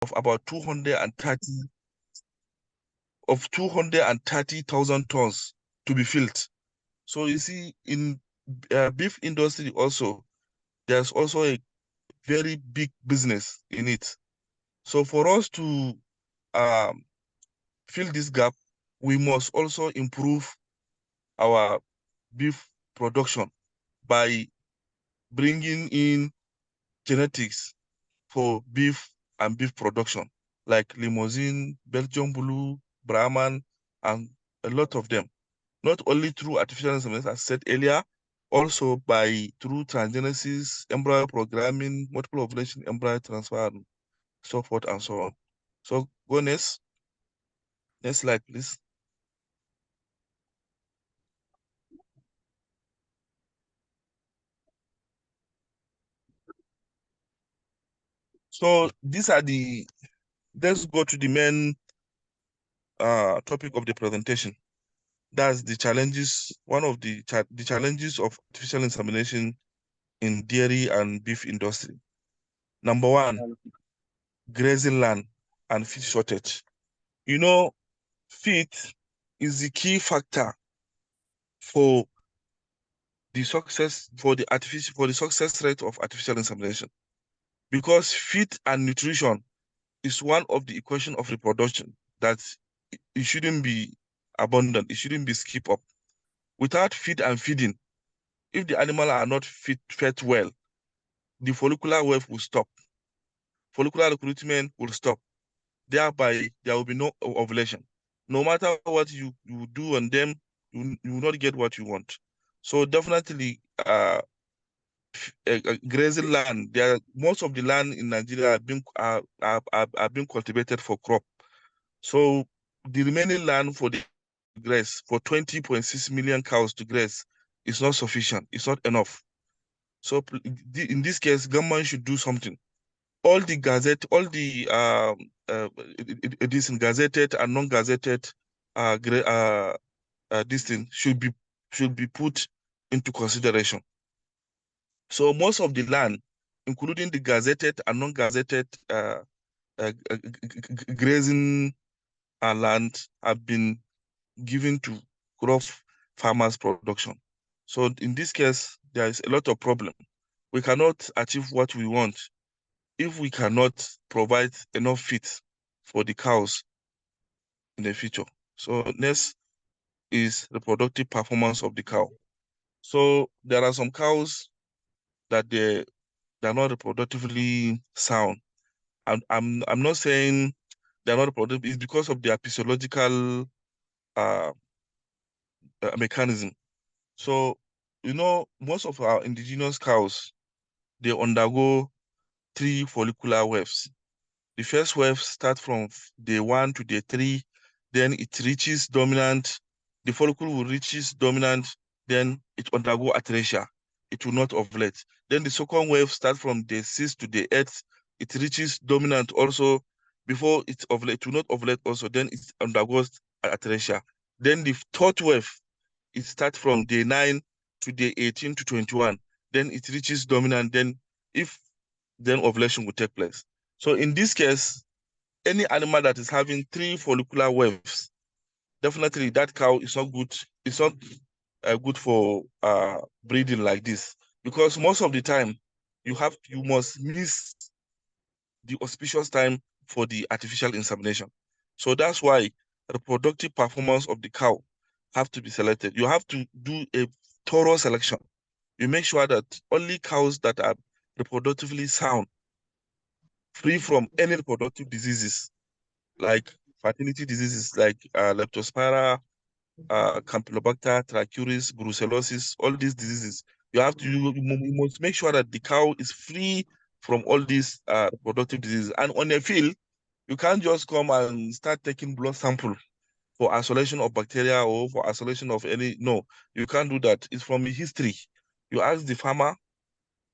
of about 230,000 tons to be filled. So you see, in beef industry also, there's also a very big business in it. So for us to um, fill this gap, we must also improve our beef production by bringing in genetics for beef and beef production, like Limousin, Belgian Blue, Brahman, and a lot of them. Not only through artificial insemination, as said earlier, also by through transgenesis, embryo programming, multiple ovulation, embryo transfer, and so forth and so on. So go next. Next slide, please. So these are the, let's go to the main topic of the presentation. That's the challenges, one of the challenges of artificial insemination in dairy and beef industry. Number one, grazing land and feed shortage. You know, feed is the key factor for the success rate of artificial insemination, because feed and nutrition is one of the equation of reproduction that it shouldn't be abundant, it shouldn't be skipped up. Without feed and feeding, if the animal are not fed well, the follicular wave will stop, follicular recruitment will stop, thereby there will be no ovulation. No matter what you do on them, you will not get what you want. So definitely, grazing land, most of the land in Nigeria are being cultivated for crop. So the remaining land for the grass, for 20.6 million cows to graze, is not sufficient. It's not enough. So in this case, government should do something. All the gazette, all the it is in gazetted and non-gazetted this thing should be put into consideration. So most of the land, including the gazetted and non-gazetted grazing land, have been given to crop farmers production. So in this case, there is a lot of problem. We cannot achieve what we want if we cannot provide enough feed for the cows in the future. So next is reproductive performance of the cow. So there are some cows that they're not reproductively sound. I'm not saying they're not reproductive, it's because of their physiological uh, mechanism. So, most of our indigenous cows, they undergo 3 follicular waves. The first wave starts from day 1 to day 3, then it reaches dominant, the follicle will reaches dominant, then it undergo atresia. It will not ovulate. Then the second wave starts from day 6 to day 8, it reaches dominant also. Before it will not ovulate also, then it undergoes atresia. Then the third wave, it starts from day 9 to day 18 to 21. Then it reaches dominant, then ovulation will take place. So in this case, any animal that is having 3 follicular waves, definitely that cow is not good. It's not good for breeding like this, because most of the time you must miss the auspicious time for the artificial insemination. So that's why reproductive performance of the cow have to be selected. You have to do a thorough selection. You make sure that only cows that are reproductively sound, free from any reproductive diseases, like fertility diseases like Leptospira, Campylobacter, Trichuris, Brucellosis, all these diseases. You must make sure that the cow is free from all these reproductive diseases. And on a field, you can't just come and start taking blood sample for isolation of bacteria or for isolation of any. No, you can't do that. It's from history. You ask the farmer,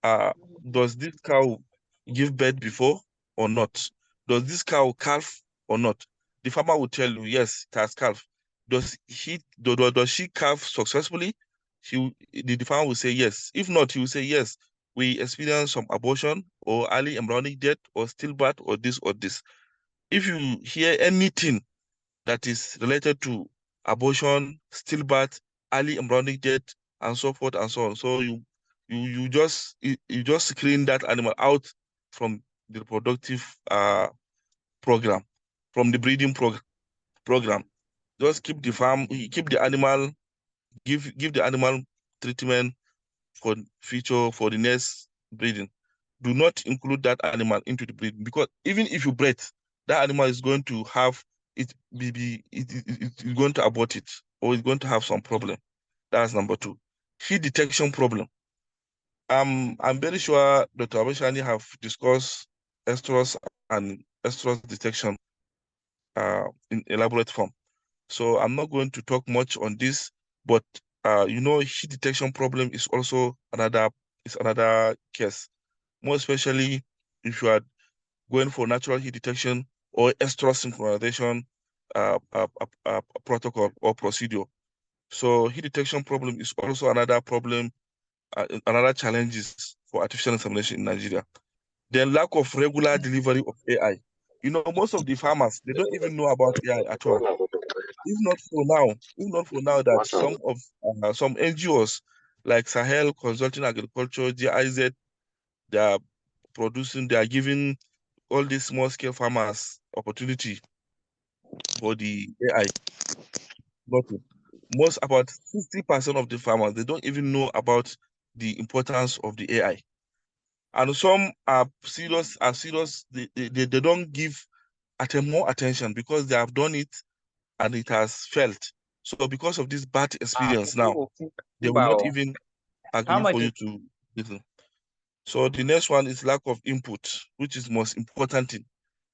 uh, does this cow give birth before or not? Does this cow calf or not? The farmer will tell you, yes, it has calf. Does she calf successfully? The farmer will say yes. If not, he will say yes. we experience some abortion or early embryonic death or stillbirth or this or this. If you hear anything that is related to abortion, stillbirth, early embryonic death, and so forth and so on, so you just screen that animal out from the reproductive program, from the breeding program. Just keep the farm, keep the animal, give the animal treatment for future, for the next breeding. Do not include that animal into the breeding, because even if you breed, that animal is going to have it's going to abort it, or it's going to have some problem. That's number two. Heat detection problem. I'm very sure Dr. Abishani have discussed estrus and estrus detection in elaborate form. So I'm not going to talk much on this, but heat detection problem is also another case, more especially if you are going for natural heat detection or extra synchronization protocol or procedure. So heat detection problem is also another problem, another challenges for artificial insemination in Nigeria. Then lack of regular delivery of AI. Most of the farmers, they don't even know about AI at all. If not for now that some NGOs like Sahel Consulting Agriculture, GIZ, they are they are giving all these small scale farmers opportunity for the AI. Nothing. Most about 60% of the farmers, they don't even know about the importance of the AI. And some are serious, they don't give more attention because they have done it and it has failed. So because of this bad experience now, they will not even How agree much for you is to listen. So the next one is lack of input, which is most important thing.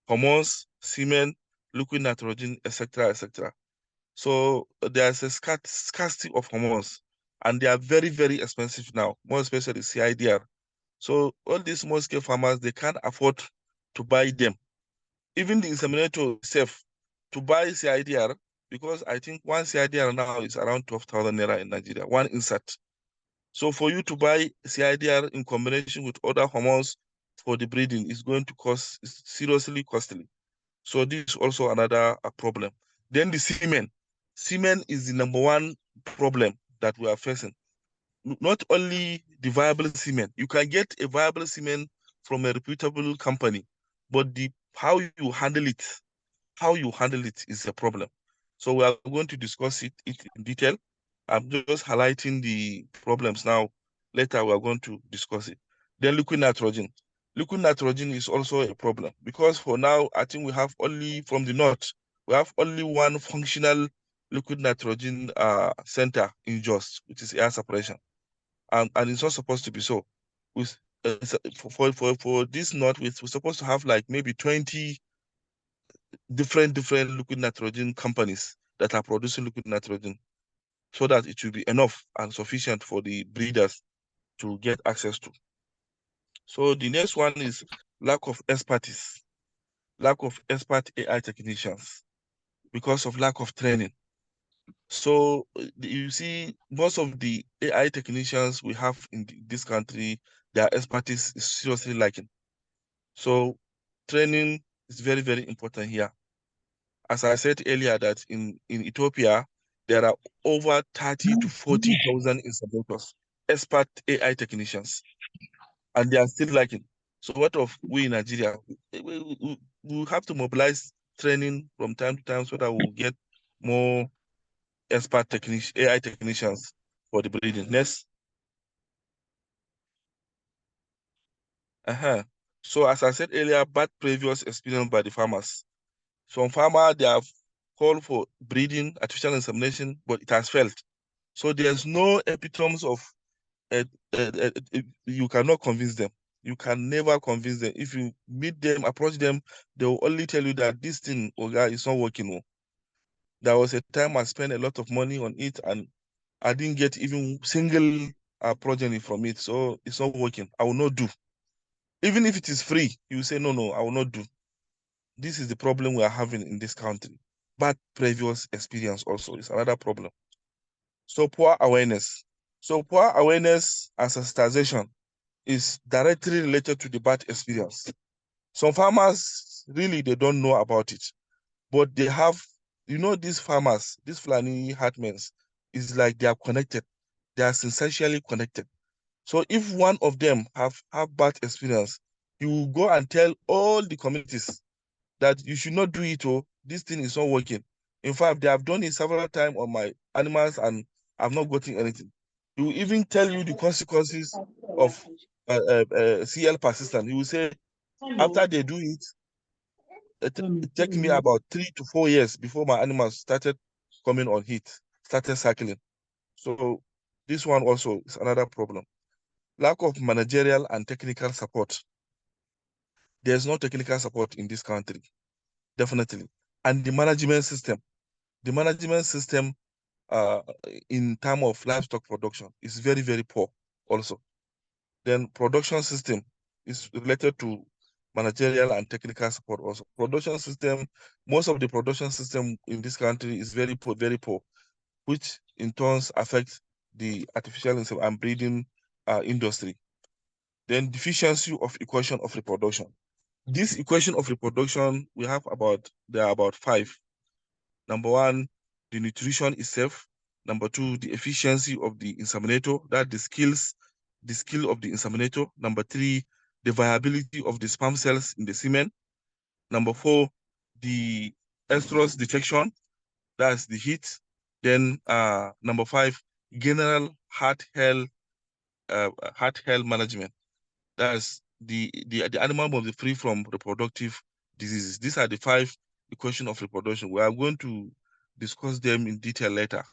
Hormones, semen, liquid nitrogen, etc., etc. So there's a scarcity of hormones, and they are very, very expensive now, more especially CIDR. So all these small scale farmers, they can't afford to buy them. Even the inseminator itself, to buy CIDR, because I think one CIDR now is around 12,000 naira in Nigeria, one insert. So for you to buy CIDR in combination with other hormones for the breeding is going to cost seriously costly. So this is also another problem. Then the semen. Semen is the number one problem that we are facing. Not only the viable semen, you can get a viable semen from a reputable company, but how you handle it is a problem. So we are going to discuss it in detail. I'm just highlighting the problems now. Later, we are going to discuss it. Then liquid nitrogen. Liquid nitrogen is also a problem because for now, I think we have only, from the north, we have only one functional liquid nitrogen center in Jos, which is air separation. And it's not supposed to be so. With, for this north, we're supposed to have like maybe 20 different liquid nitrogen companies that are producing liquid nitrogen, so that it will be enough and sufficient for the breeders to get access to. So the next one is lack of expertise, lack of expert AI technicians because of lack of training. So you see, most of the AI technicians we have in this country, their expertise is seriously lacking. So training is very, very important here. As I said earlier, that in Ethiopia, there are over 30 to 40,000 instructors, expert AI technicians, and they are still lacking. So what of we in Nigeria? We have to mobilize training from time to time so that we'll get more expert AI technicians for the breeding. Next. So as I said earlier, bad previous experience by the farmers. Some farmers, they have called for breeding, artificial insemination, but it has failed. So there's no epitomes of, you cannot convince them. You can never convince them. If you meet them, approach them, they will only tell you that this thing, Oga, is not working well. There was a time I spent a lot of money on it and I didn't get even single progeny from it. So it's not working. I will not do. Even if it is free, you say, no, I will not do. This is the problem we are having in this country. But previous experience also is another problem. So poor awareness. So poor awareness and sensitization. is directly related to the bad experience. Some farmers, really, they don't know about it, but they have, these farmers, these Fulani herdsmen, is like they are connected. They are essentially connected. So if one of them have bad experience, he will go and tell all the communities that you should not do it. Oh, this thing is not working. In fact, they have done it several times on my animals and I've not gotten anything. He will even tell you the consequences of CL persistent. He will say after they do it, it takes me about 3 to 4 years before my animals started coming on heat, started cycling. So this one also is another problem. Lack of managerial and technical support. There's no technical support in this country, definitely. And the management system uh, in terms of livestock production is very, very poor also. Then production system is related to managerial and technical support also. Production system, most of the production system in this country is very poor, which in turns affects the artificial and breeding industry. Then deficiency of equation of reproduction. This equation of reproduction, there are about 5. Number 1, the nutrition itself. Number 2, the efficiency of the inseminator, that the skill of the inseminator. Number 3, the viability of the sperm cells in the semen. Number 4, the estrus detection, that's the heat. Then number 5, general heart health management. That's the animal must be free from reproductive diseases. These are the 5 equations of reproduction. We are going to discuss them in detail later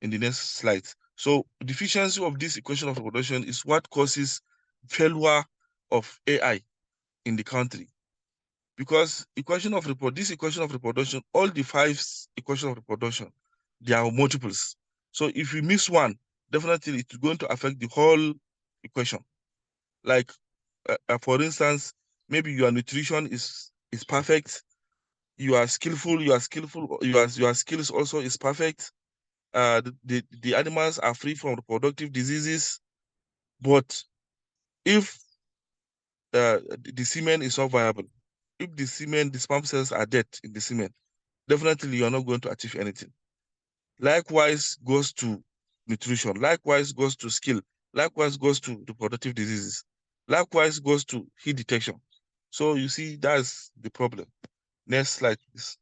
in the next slides. So deficiency of this equation of reproduction is what causes failure of AI in the country. Because this equation of reproduction, all the 5 equations of reproduction, they are multiples. So if you miss one, definitely it's going to affect the whole equation. Like for instance, maybe your nutrition is perfect, you are skillful, your skills also is perfect. The animals are free from reproductive diseases, but if the semen is not viable, if the sperm cells are dead in the semen, definitely you are not going to achieve anything. Likewise goes to nutrition, likewise goes to skill, likewise goes to reproductive diseases, likewise goes to heat detection. So you see, that's the problem. Next slide, please.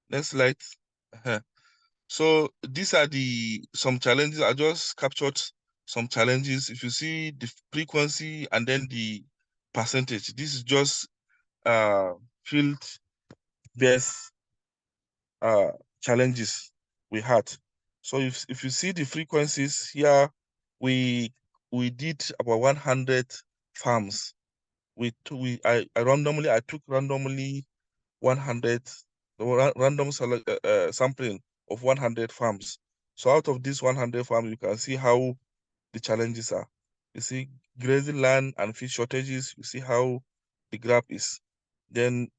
Next slide. So these are some challenges. I just captured some challenges. If you see the frequency and then the percentage, this is just field-based challenges we had. So if you see the frequencies here, we did about 100 farms. I took randomly 100 random sampling of 100 farms. So out of these 100 farms, you can see how the challenges are. You see grazing land and feed shortages. You see how the graph is. Then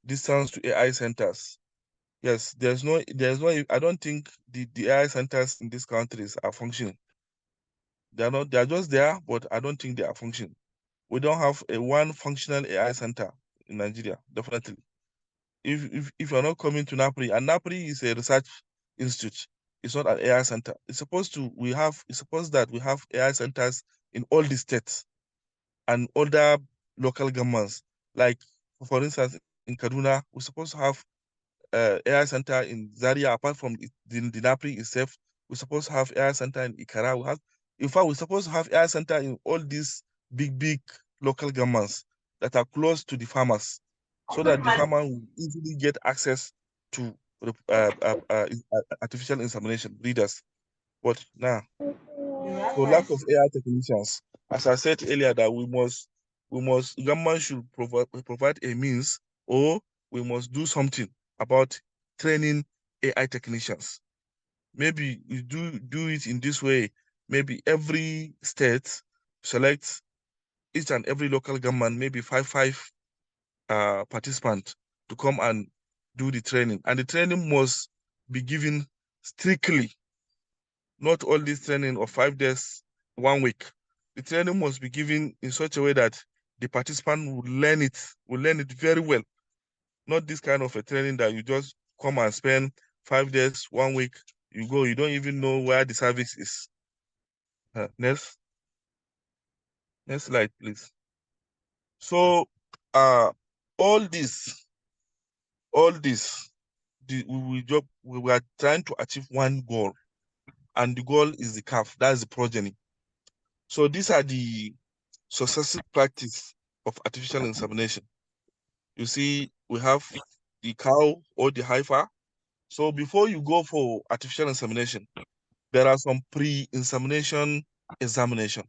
distance to AI centers. Yes, I don't think the AI centers in these countries are functioning. They are just there, but I don't think they are functioning. We don't have one functional AI center in Nigeria, definitely. If you're not coming to NAPRI, and NAPRI is a research institute, it's not an AI center. It's supposed that we have AI centers in all the states and other local governments. Like for instance, in Kaduna, we're supposed to have AI center in Zaria. Apart from the NAPRI itself, we're supposed to have AI center in Ikara. In fact, we're supposed to have AI center in all these big local governments that are close to the farmers, so that the farmer will easily get access to artificial insemination breeders. But now, so lack of AI technicians. As I said earlier, that government should provide a means, or we must do something about training AI technicians. Maybe we do it in this way. Maybe every state selects each and every local government, maybe five participants to come and do the training. And the training must be given strictly not all this training of 5 days, 1 week. The training must be given in such a way that the participant will learn it very well. Not this kind of a training that you just come and spend 5 days, 1 week, you go, you don't even know where the service is. Next slide, please. So, all this, we are trying to achieve one goal, and the goal is the calf. That's the progeny. So these are the successive practice of artificial insemination. You see, we have the cow or the heifer. So before you go for artificial insemination, there are some pre-insemination examination.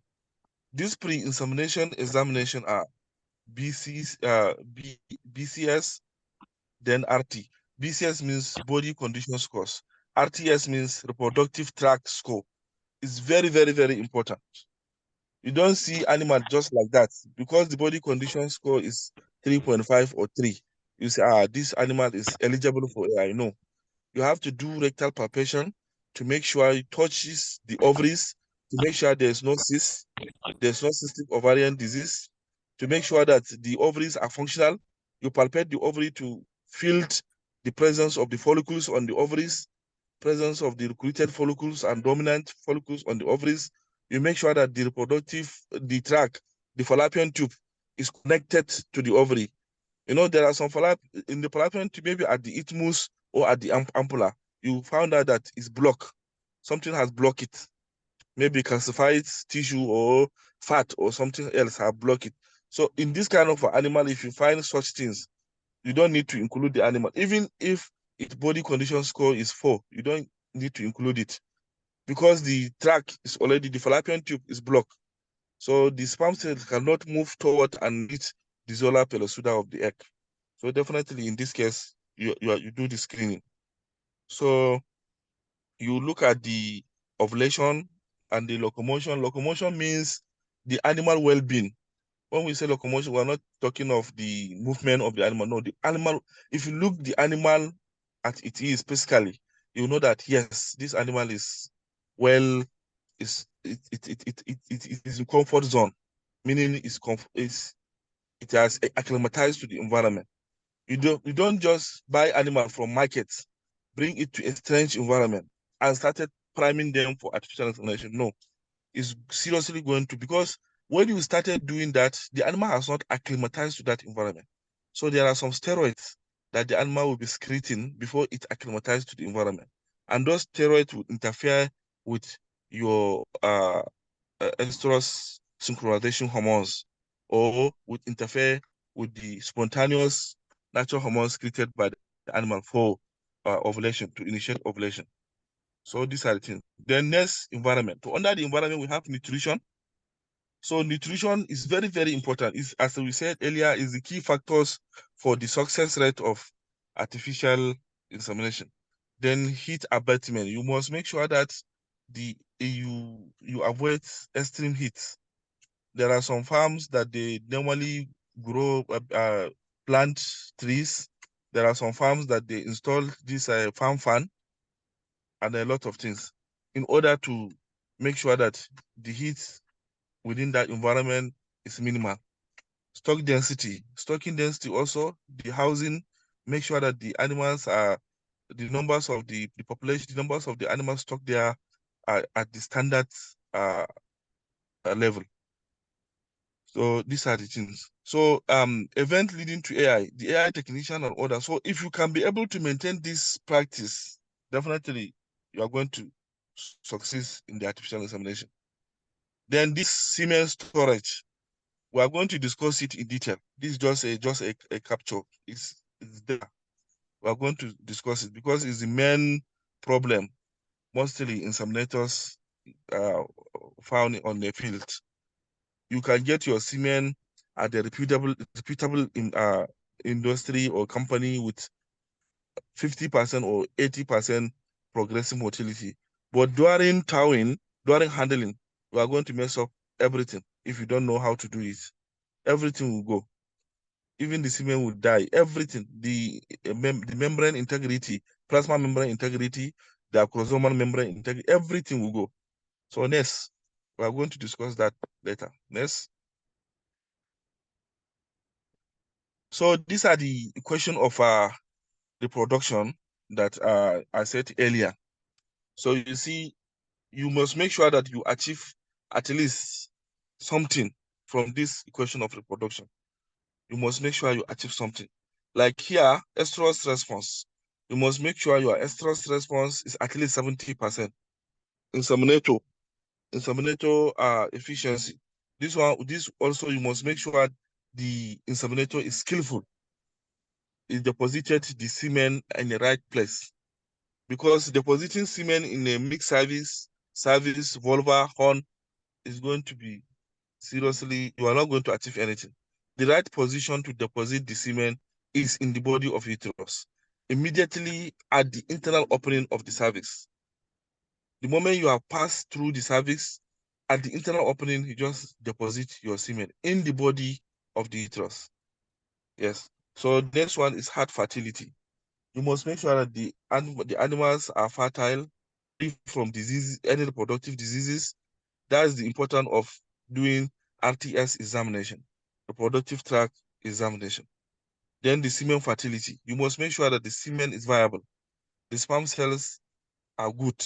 These pre-insemination examination are BCS, then RT. BCS means body condition scores. RTS means reproductive tract score. It's very, very, very important. You don't see animal just like that because the body condition score is 3.5 or 3. You say, this animal is eligible for AI. No, you have to do rectal palpation to make sure it touches the ovaries, to make sure there's no cyst, there's no cystic ovarian disease, to make sure that the ovaries are functional. You palpate the ovary to feel the presence of the follicles on the ovaries, presence of the recruited follicles and dominant follicles on the ovaries. You make sure that the tract, the fallopian tube is connected to the ovary. You know, there are some in the fallopian tube, maybe at the isthmus or at the ampulla, you found out that it's blocked. Something has blocked it. Maybe calcified tissue or fat or something else have blocked it. So in this kind of animal, if you find such things, you don't need to include the animal. Even if its body condition score is 4, you don't need to include it because the fallopian tube is blocked. So the sperm cells cannot move toward and reach the zola pellucida of the egg. So definitely in this case, you do the screening. So you look at the ovulation and the locomotion. Locomotion means the animal well-being. When we say locomotion, we're not talking of the movement of the animal. No, the animal, if you look the animal at it is physically, you know that yes, this animal is well, it is in comfort zone, meaning it has acclimatized to the environment. You don't just buy animal from markets, bring it to a strange environment and started priming them for artificial insemination. No, is seriously going to, because when you started doing that, the animal has not acclimatized to that environment. So there are some steroids that the animal will be secreting before it acclimatizes to the environment. And those steroids will interfere with your estrous synchronization hormones, or would interfere with the spontaneous natural hormones created by the animal for ovulation, to initiate ovulation. So these are the things. Then next, environment. So under the environment, we have nutrition. So nutrition is very, very important. It's, as we said earlier, is the key factors for the success rate of artificial insemination. Then heat abatement. You must make sure that you avoid extreme heat. There are some farms that they normally grow plant trees. There are some farms that they install this farm fan and a lot of things in order to make sure that the heat within that environment is minimal. Stocking density also, the housing, make sure that the animals are, the numbers of the population, the numbers of the animals stocked there are at the standard level. So these are the things. So event leading to AI, the AI technician and others. So if you can be able to maintain this practice, definitely you are going to succeed in the artificial insemination. Then this semen storage, we are going to discuss it in detail. This is just a capture. It's there. We are going to discuss it because it's the main problem mostly inseminators found on the field. You can get your semen at a reputable industry or company with 50% or 80% progressive motility. But during towing, during handling, you are going to mess up everything if you don't know how to do it. Everything will go. Even the semen will die. Everything, the membrane integrity, plasma membrane integrity, the acrosomal membrane integrity, everything will go. So next, we are going to discuss that later. Next. So these are the equation of reproduction that I said earlier. So you see, you must make sure that you achieve at least something from this equation of reproduction. You must make sure you achieve something. Like here, estrous response. You must make sure your estrous response is at least 70%. Inseminator efficiency. This also you must make sure the inseminator is skillful. It deposited the semen in the right place. Because depositing semen in a mixed cervix, vulva, horn is going to be seriously, you are not going to achieve anything. The right position to deposit the semen is in the body of uterus, immediately at the internal opening of the cervix. The moment you have passed through the cervix, at the internal opening, you just deposit your semen in the body of the uterus. Yes. So the next one is heart fertility. You must make sure that the animals are fertile, free from diseases, any reproductive diseases. That's the importance of doing RTS examination, reproductive tract examination. Then the semen fertility. You must make sure that the semen is viable. The sperm cells are good.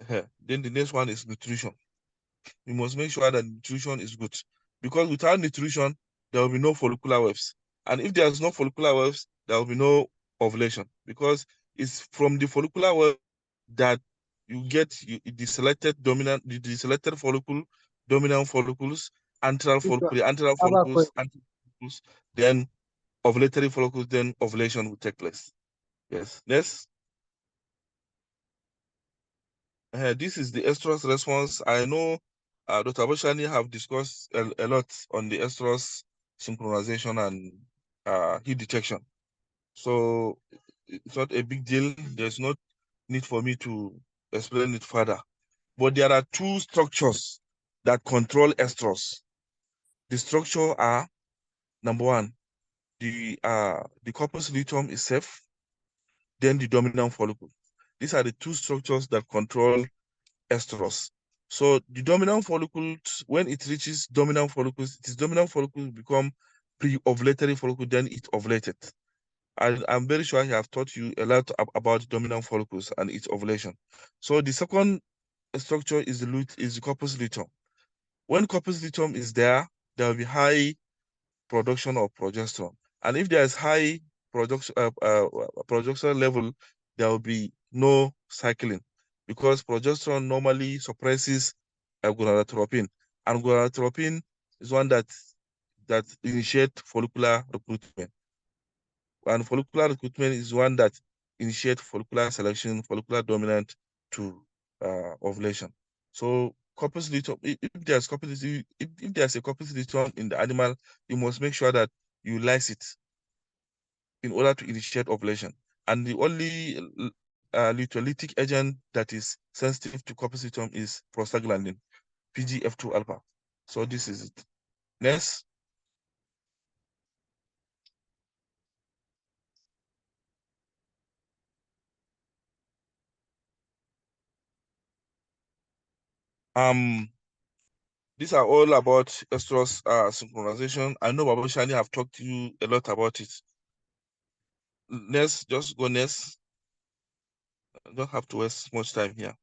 Then the next one is nutrition. You must make sure that nutrition is good. Because without nutrition, there will be no follicular waves. And if there's no follicular waves, there will be no ovulation. Because it's from the follicular wave that you get the selected follicle, dominant follicles, antral follicles, then ovulatory follicles, then ovulation will take place. Yes. Next. This is the estrus response. I know Dr. Bashani have discussed a lot on the estrus synchronization and heat detection. So it's not a big deal. There's no need for me to explain it further. But there are two structures that control estrus. The structure are, number one, the corpus luteum is safe, then the dominant follicle. These are the two structures that control estrus. So the dominant follicle, when it reaches dominant follicles, its dominant follicles become pre-ovulatory follicle, then it ovulated. I'm very sure I have taught you a lot about dominant follicles and its ovulation. So the second structure is the corpus luteum. When corpus luteum is there, there will be high production of progesterone. And if there is high progesterone level, there will be no cycling because progesterone normally suppresses gonadotropin. And gonadotropin is one that initiates follicular recruitment. And follicular recruitment is one that initiates follicular selection, follicular dominant to ovulation. So corpus luteum, if there's a corpus luteum in the animal, you must make sure that you lyse it in order to initiate ovulation. And the only leucolytic agent that is sensitive to corpus luteum is prostaglandin, PGF2 alpha. So this is it. Next. These are all about estrus synchronization. I know Baba Shani have talked to you a lot about it. Next, just go next. I don't have to waste much time here.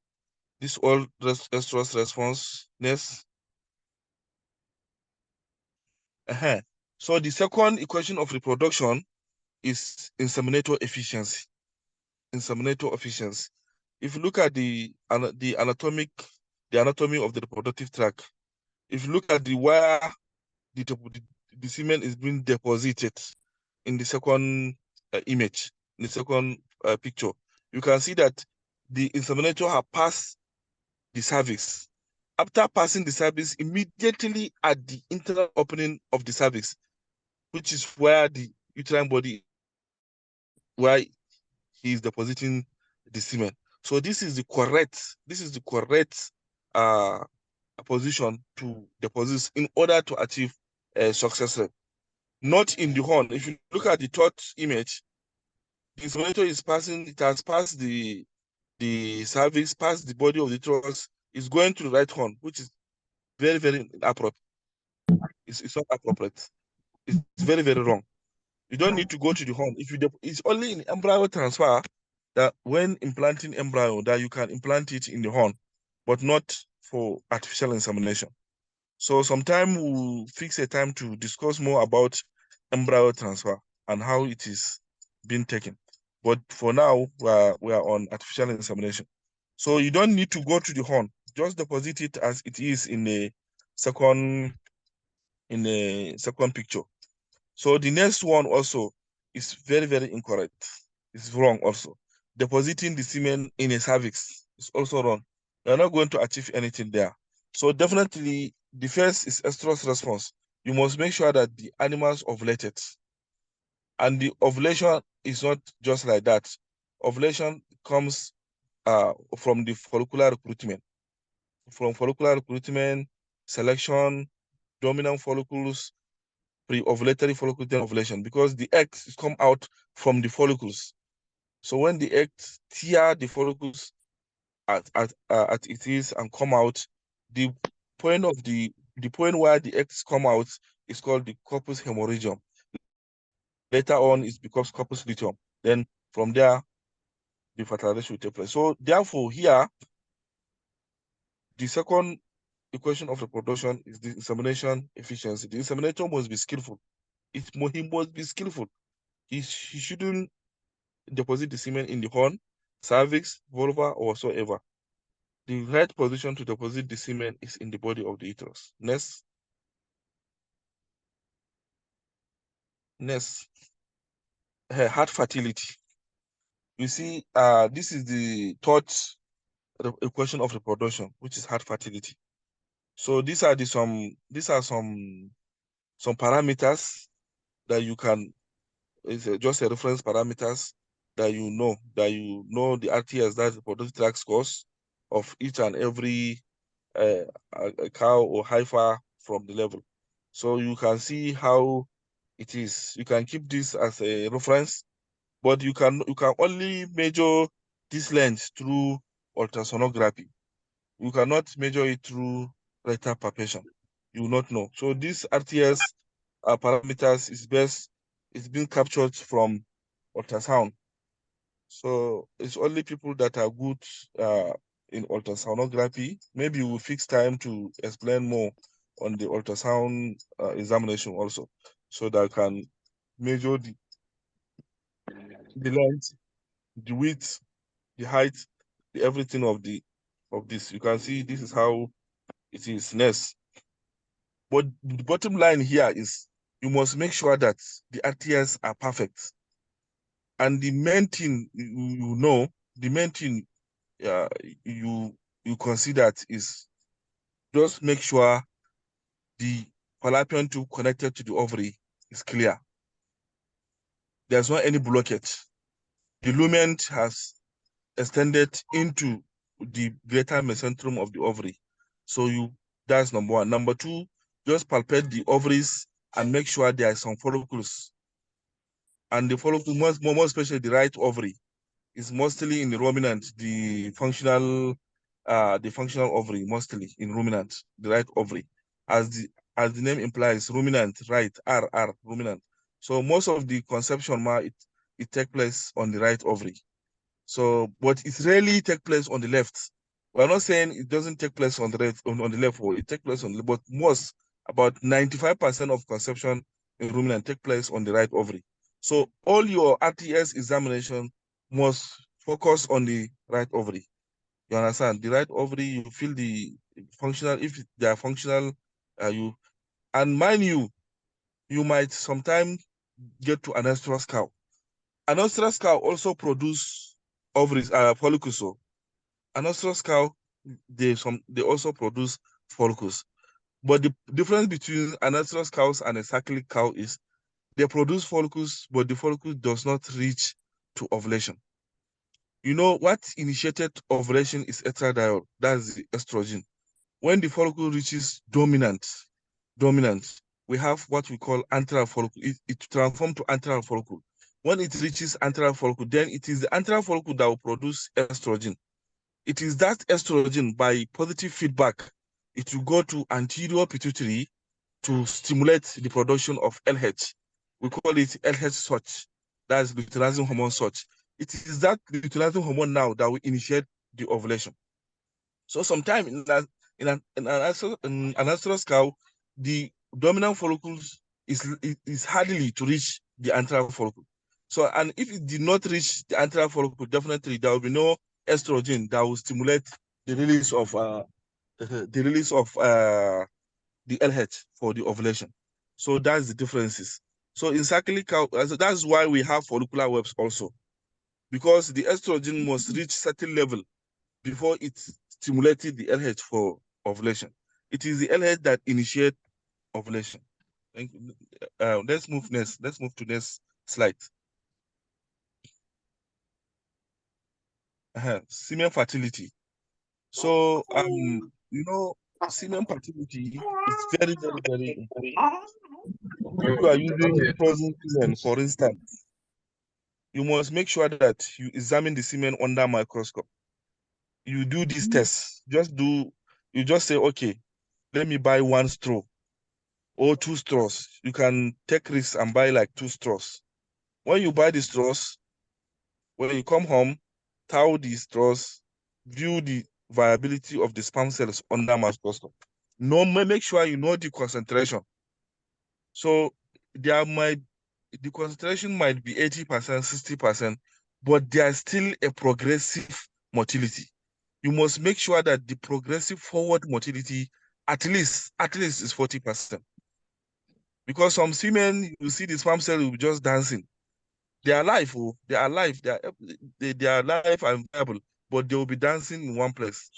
This all estrus response. Next. So the second equation of reproduction is inseminator efficiency. Inseminator efficiency. If you look at the anatomy of the reproductive tract, if you look at where the semen is being deposited in the second image, in the second picture, you can see that the inseminator has passed the cervix. After passing the cervix, immediately at the internal opening of the cervix, which is where the uterine body, where he is depositing the semen. So this is the correct position to deposit in order to achieve a success rate. Not in the horn. If you look at the third image, the inseminator is passing, it has passed the the cervix, past the body of the uterus, is going to the right horn, which is very, very inappropriate. It's not appropriate. It's very, very wrong. You don't need to go to the horn. It's only in embryo transfer that when implanting embryo that you can implant it in the horn, but not for artificial insemination. So sometime we'll fix a time to discuss more about embryo transfer and how it is being taken. But for now, we are on artificial insemination. So you don't need to go to the horn. Just deposit it as it is in a second picture. So the next one also is very, very incorrect. It's wrong also. Depositing the semen in a cervix is also wrong. You're not going to achieve anything there. So definitely the first is estrous response. You must make sure that the animals ovulated. And the ovulation is not just like that. Ovulation comes from the follicular recruitment. From follicular recruitment, selection, dominant follicles, pre-ovulatory follicle, then ovulation, because the eggs come out from the follicles. So when the eggs tear the follicles at it is and come out, the point of the point where the eggs come out is called the corpus hemorrhagium. Later on, it becomes corpus luteum. Then from there, the fertilization will take place. So therefore, here, the second equation of reproduction is the insemination efficiency. The inseminator must be skillful. He must be skillful. He shouldn't deposit the semen in the horn, cervix, vulva, or whatsoever. The right position to deposit the semen is in the body of the uterus. Next. Heart fertility. You see, this is the third equation of reproduction, which is heart fertility. So these are some parameters that you can, it's just a reference parameters that you know the RTS, that's the reproductive tract scores of each and every a cow or heifer from the level. So you can see how it is. You can keep this as a reference, but you can only measure this length through ultrasonography. You cannot measure it through rectal palpation. You will not know. So these RTS parameters it's been captured from ultrasound. So it's only people that are good in ultrasonography. Maybe we'll fix time to explain more on the ultrasound examination also, so that I can measure the length, the width, the height, the everything of this. You can see this is how it is. Next. But the bottom line here is you must make sure that the RTS are perfect. And the main thing the main thing you consider is just make sure the fallopian tube connected to the ovary is clear. There's not any blockage. The lumen has extended into the greater mesentery of the ovary. So that's number one. Number two, just palpate the ovaries and make sure there are some follicles. And the follicle, more especially the right ovary, is mostly in the ruminant, the functional ovary, mostly in ruminant, the right ovary. As the name implies, ruminant, right, ruminant. So most of the conception, it takes place on the right ovary. So, but it rarely takes place on the left. We're not saying it doesn't take place on the right, on the left, or it takes place on the left, but about 95% of conception in ruminant take place on the right ovary. So all your RTS examination must focus on the right ovary. You understand? The right ovary, you feel the functional, if they are functional, and mind you might sometimes get to an estrus cow. An estrus cow also produce ovaries, follicles. So an estrus cow, they also produce follicles. But the difference between an estrus cows and a cyclic cow is they produce follicles, but the follicle does not reach to ovulation. You know what initiated ovulation is estradiol, that's the estrogen. When the follicle reaches dominant, we have what we call antral follicle. It transforms to antral follicle. When it reaches antral follicle, then it is the antral follicle that will produce estrogen. It is that estrogen, by positive feedback, it will go to anterior pituitary to stimulate the production of LH. We call it LH Soch. That's luteinizing hormone Soch. It is that luteinizing hormone now that will initiate the ovulation. So sometime in an ancestral cow, the dominant follicles is hardly to reach the antral follicle. So, and if it did not reach the antral follicle, definitely there will be no estrogen that will stimulate the release of the LH for the ovulation. So that's the differences. So in cyclic cow, that's why we have follicular webs also, because the estrogen must reach certain level before it stimulated the LH for ovulation. It is the LH that initiates ovulation. Thank you. Let's move next. Let's move to next slide. Semen fertility. So semen fertility is very, very, very important. If you are using frozen semen, for instance, you must make sure that you examine the semen under microscope. You do this test. You just say, okay, let me buy 1 straw or 2 straws. You can take risks and buy like 2 straws. When you buy the straws, when you come home, thaw the straws, view the viability of the sperm cells under microscope. Make sure you know the concentration. So the concentration might be 80%, 60%, but there's still a progressive motility. You must make sure that the progressive forward motility at least is 40%. Because some semen, you see the sperm cell will be just dancing. They are alive, they are alive, they are alive and viable, but they will be dancing in one place.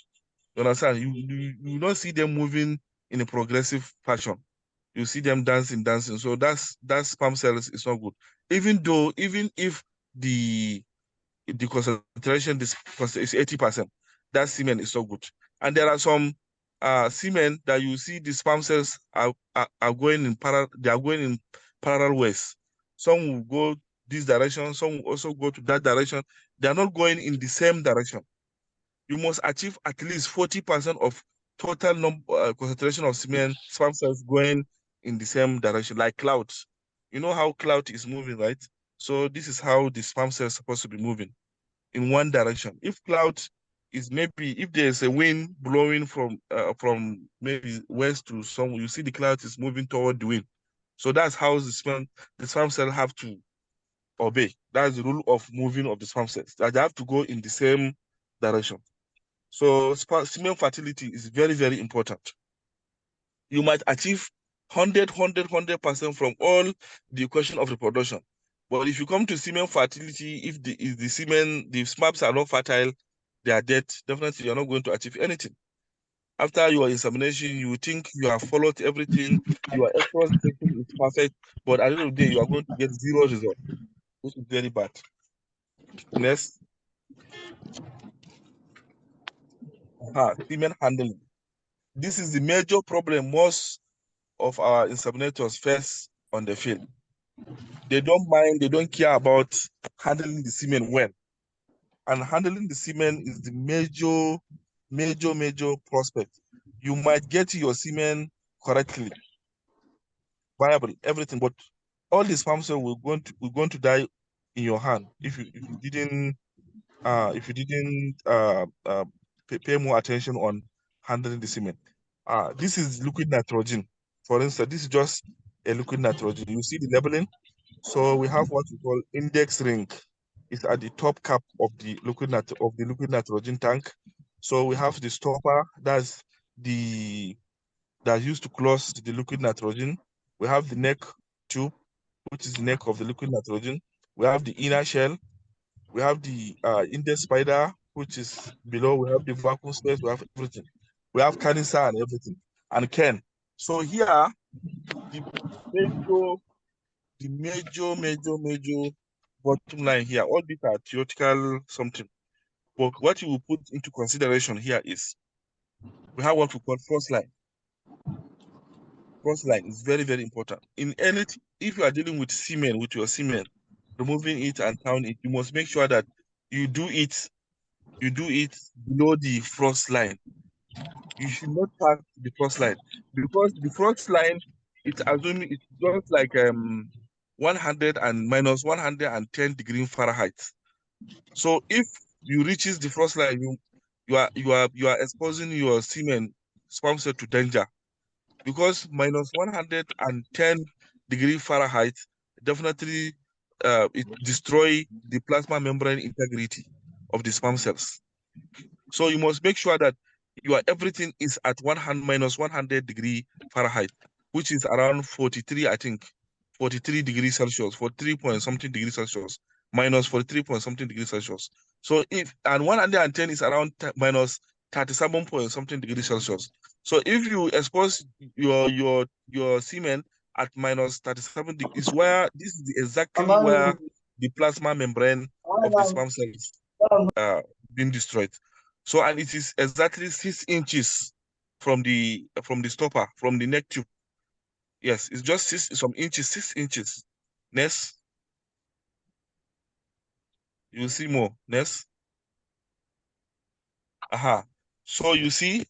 You understand? You don't see them moving in a progressive fashion. You see them dancing. So that sperm cells is not good. Even if the concentration is 80%, that semen is not good. And there are some semen that you see the sperm cells are going in parallel. They are going in parallel ways. Some will go this direction. Some will also go to that direction. They are not going in the same direction. You must achieve at least 40% of total concentration of sperm cells going in the same direction, like clouds. You know how cloud is moving, right? So this is how the sperm cell is supposed to be moving, in one direction. If cloud is if there's a wind blowing from maybe west to somewhere, you see the cloud is moving toward the wind. So that's how the sperm cell have to obey. That's the rule of moving of the sperm cells. That they have to go in the same direction. So semen fertility is very, very important. You might achieve 100% from all the equation of reproduction. But if you come to semen fertility, if the sperms are not fertile, they are dead, definitely you're not going to achieve anything. After your insemination, you think you have followed everything, your estrus is perfect, but at the end of the day, you are going to get 0 result, which is very bad. Next. Semen handling. This is the major problem most of our inseminators face on the field. They don't mind, they don't care about handling the semen well. And handling the semen is the major prospect. You might get your semen correctly, viable, everything, but all the sperm cells will going to die in your hand if you didn't pay more attention on handling the semen. This is liquid nitrogen. For instance, this is just a liquid nitrogen. You see the labeling. So we have what we call index ring. It's at the top cap of the liquid nitrogen tank. So we have the stopper, that's used to close the liquid nitrogen. We have the neck tube, which is the neck of the liquid nitrogen. We have the inner shell. We have the index spider, which is below. We have the vacuum space. We have everything. We have canister and everything, and Ken. So here, the major bottom line here, all these are theoretical something. But what you will put into consideration here is we have what we call first line. First line is very, very important. In anything, if you are dealing with your semen, removing it and counting it, you must make sure that you do it you do it below the frost line. You should not pass the frost line, because the frost line, it's assuming it's just like 100 and minus 110 degree Fahrenheit. So if you reaches the frost line, you are exposing your semen sperm cell to danger, because minus 110 degree Fahrenheit definitely it destroy the plasma membrane integrity of the sperm cells. So you must make sure that your everything is at minus 100 degree Fahrenheit, which is around 43, I think, 43 degrees Celsius, 43 point something degrees Celsius, minus 43 point something degrees Celsius. So if, and 110 is around minus 37 point something degrees Celsius. So if you expose your semen at minus 37 degrees, where this is exactly where the plasma membrane of the sperm cells uh, being destroyed. So, and it is exactly 6 inches from the stopper, from the neck tube. Yes, it's just some inches, 6 inches. Next, you see more. Next. Aha. So you see,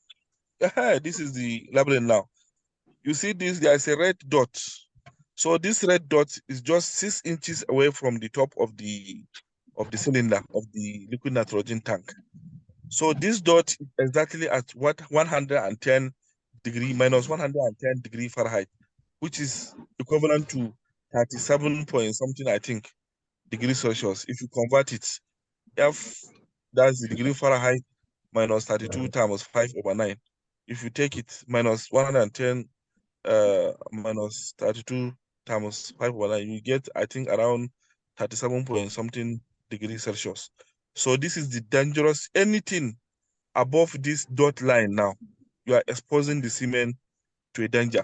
this is the labyrinth now. You see this, there is a red dot. So this red dot is just 6 inches away from the top of the cylinder of the liquid nitrogen tank. So this dot is exactly at what 110 degree minus 110 degree Fahrenheit, which is equivalent to 37 point something, I think, degrees Celsius. If you convert it, F, that's the degree Fahrenheit, minus 32 times 5/9. If you take it minus 110 minus 32 times 5/9, you get, I think, around 37 point something degrees Celsius. So this is the dangerous, anything above this dot line now, you are exposing the semen to a danger.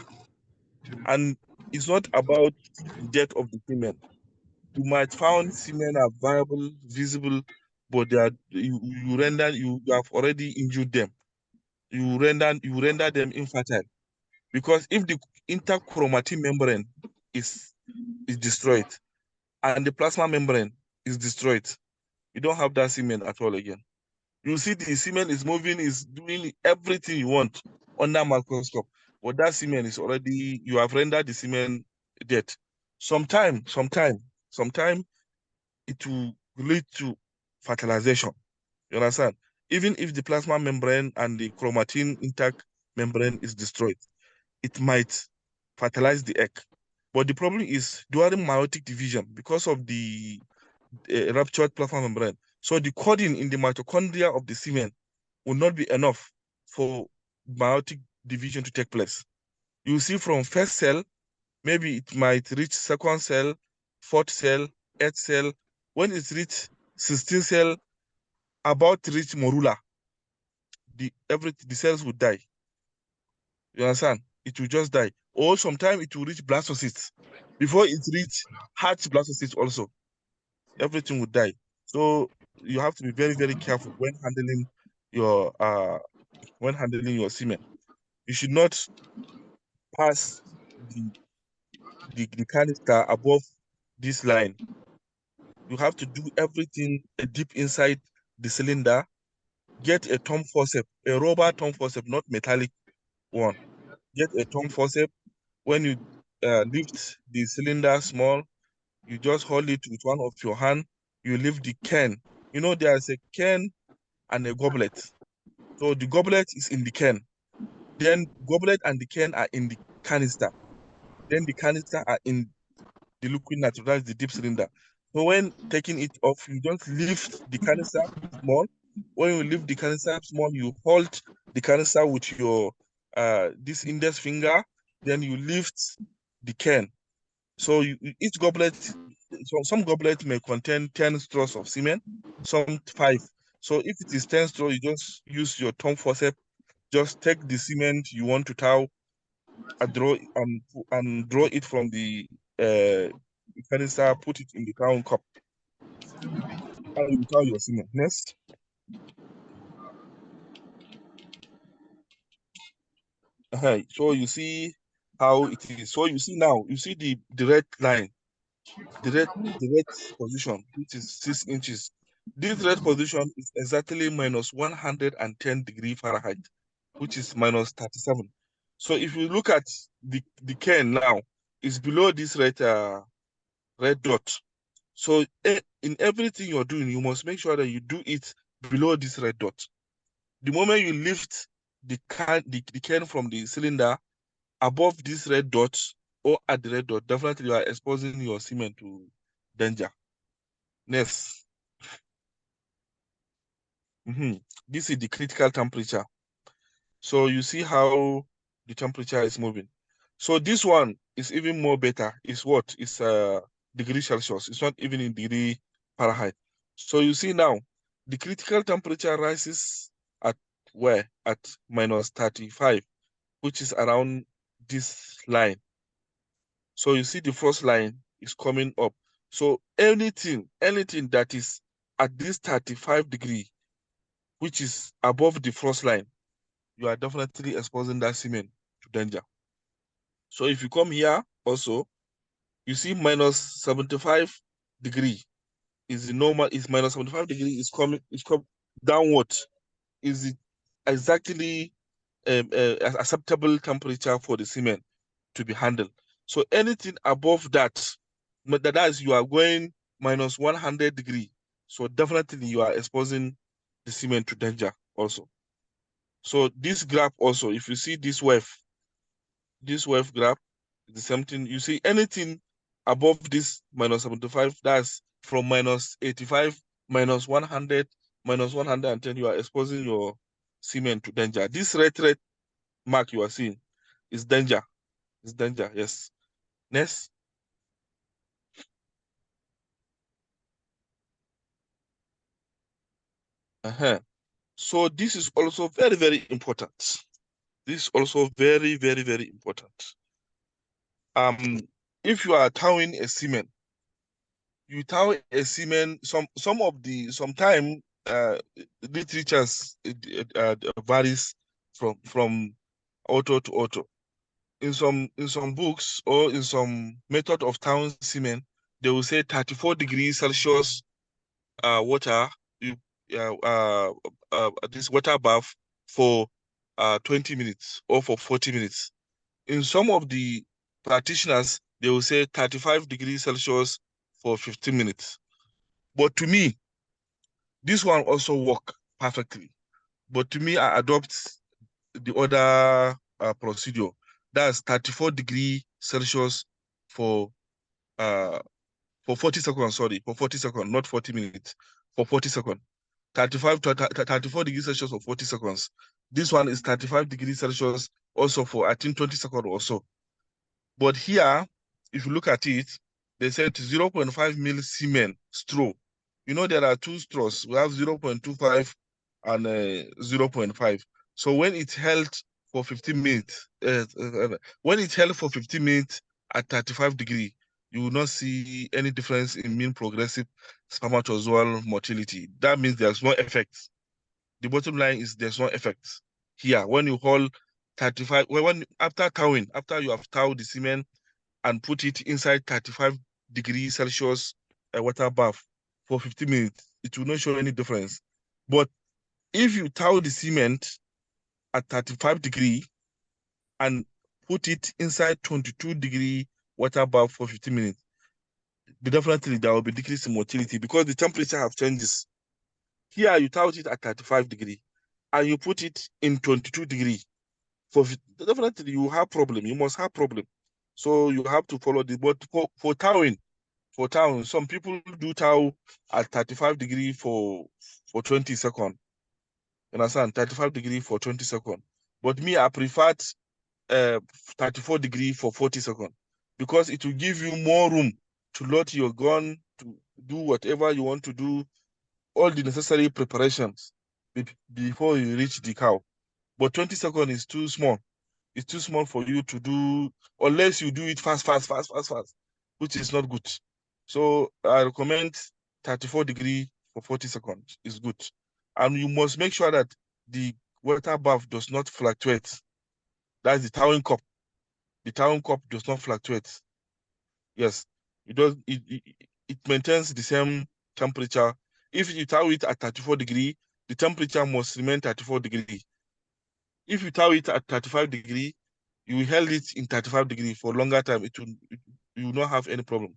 And it's not about the death of the semen. You might find semen are viable, visible, but they are, you have already injured them. You render them infertile. Because if the interchromatin membrane is destroyed and the plasma membrane is destroyed, you don't have that semen at all again. You see the semen is moving, is doing everything you want under microscope. But that semen is already, you have rendered the semen dead. Sometime it will lead to fertilization. You understand? Even if the plasma membrane and the chromatin intact membrane is destroyed, it might fertilize the egg. But the problem is during meiotic division, because of the ruptured plasma membrane, so the coding in the mitochondria of the semen will not be enough for meiotic division to take place. You see, from first cell, maybe it might reach second cell, fourth cell, eighth cell. When it reach 16th cell, about to reach morula, the cells will die. You understand? It will just die. Or sometimes it will reach blastocysts. Before it reach heart blastocysts also, everything will die. So you have to be very, very careful when handling your semen. You should not pass the canister above this line. You have to do everything deep inside the cylinder. Get a thumb forceps, a rubber thumb forceps, not metallic one. Get a thumb forceps. When you lift the cylinder small, you just hold it with one of your hand. You lift the can. You know, there's a can and a goblet. So the goblet is in the can. Then goblet and the can are in the canister. Then the canister are in the liquid nitrogen, that's the deep cylinder. So when taking it off, you just lift the canister small. When you lift the canister small, you hold the canister with your this index finger. Then you lift the can. So each goblet, some goblets may contain 10 straws of semen, some 5. So if it is 10 straws, you just use your thumb forceps, just take the semen you want to tow and draw it from the canister, put it in the crown cup, and you tow your semen. Next. So you see how it is. So you see now, you see the red line, the red position, which is 6 inches. This red position is exactly minus 110 degree Fahrenheit, which is minus 37. So if you look at the cane now, it's below this red dot. So in everything you're doing, you must make sure that you do it below this red dot. The moment you lift the can from the cylinder above this red dot or at the red dot, definitely you are exposing your cement to danger. Next. This is the critical temperature. So you see how the temperature is moving. So this one is even more better. It's what? It's degree Celsius. It's not even in degree Fahrenheit. So you see now, the critical temperature rises at where? At minus 35, which is around this line. So you see the first line is coming up. So anything that is at this 35 degree, which is above the first line, you are definitely exposing that cement to danger. So if you come here also, you see minus 75 degree is the normal, is minus 75 degree is coming downward. Is it exactly acceptable temperature for the cement to be handled? So anything above that, that is you are going minus 100 degree. So definitely you are exposing the cement to danger also. So this graph also, if you see this wave graph, the same thing. You see anything above this minus 75, that's from minus 85, minus 100, minus 110, you are exposing your cement to danger. This red mark you are seeing is danger. It's danger, yes. Next. So this is also very, very important. This is also very, very, very important. If you are towing a cement, you tow a cement, sometime literatures varies from auto to auto. In some books or in some method of towing cement, they will say 34 degrees Celsius water, you this water bath for 20 minutes or for 40 minutes. In some of the practitioners, they will say 35 degrees Celsius for 15 minutes. But to me, this one also work perfectly. But to me, I adopt the other procedure. That's 34 degree Celsius for uh, 40 seconds, sorry, for 40 seconds, not 40 minutes, for 40 seconds. 34 degrees Celsius for 40 seconds. This one is 35 degrees Celsius also for, I think, 20 seconds or so. But here, if you look at it, they said 0.5 mil cement straw. You know, there are two straws. We have 0.25 and 0.5. So when it's held for 15 minutes, when it's held for 15 minutes at 35 degree, you will not see any difference in mean progressive spermatozoal motility. That means there's no effect. The bottom line is there's no effect here. When you hold 35, when after towing, after you have towed the cement and put it inside 35 degrees Celsius water bath for 50 minutes, it will not show any difference. But if you tow the cement at 35 degree and put it inside 22 degree water bath for 50 minutes, definitely there will be decrease in motility because the temperature have changes. Here you tout it at 35 degree and you put it in 22 degree. Definitely you have problem. You must have problem. So you have to follow the, but for towing, some people do tow at 35 degree for 20 seconds. You understand? 35 degree for 20 seconds. But me, I preferred 34 degree for 40 seconds because it will give you more room to load your gun, to do whatever you want to do, all the necessary preparations before you reach the cow. But 20 seconds is too small. It's too small for you to do unless you do it fast, which is not good. So I recommend 34 degree for 40 seconds is good. And you must make sure that the water bath does not fluctuate. That's the towing cup. The towing cup does not fluctuate. Yes, it does. It maintains the same temperature If you tow it at 34 degrees, the temperature must remain 34 degrees. If you tow it at 35 degrees, you held it in 35 degrees for longer time, you will not have any problem.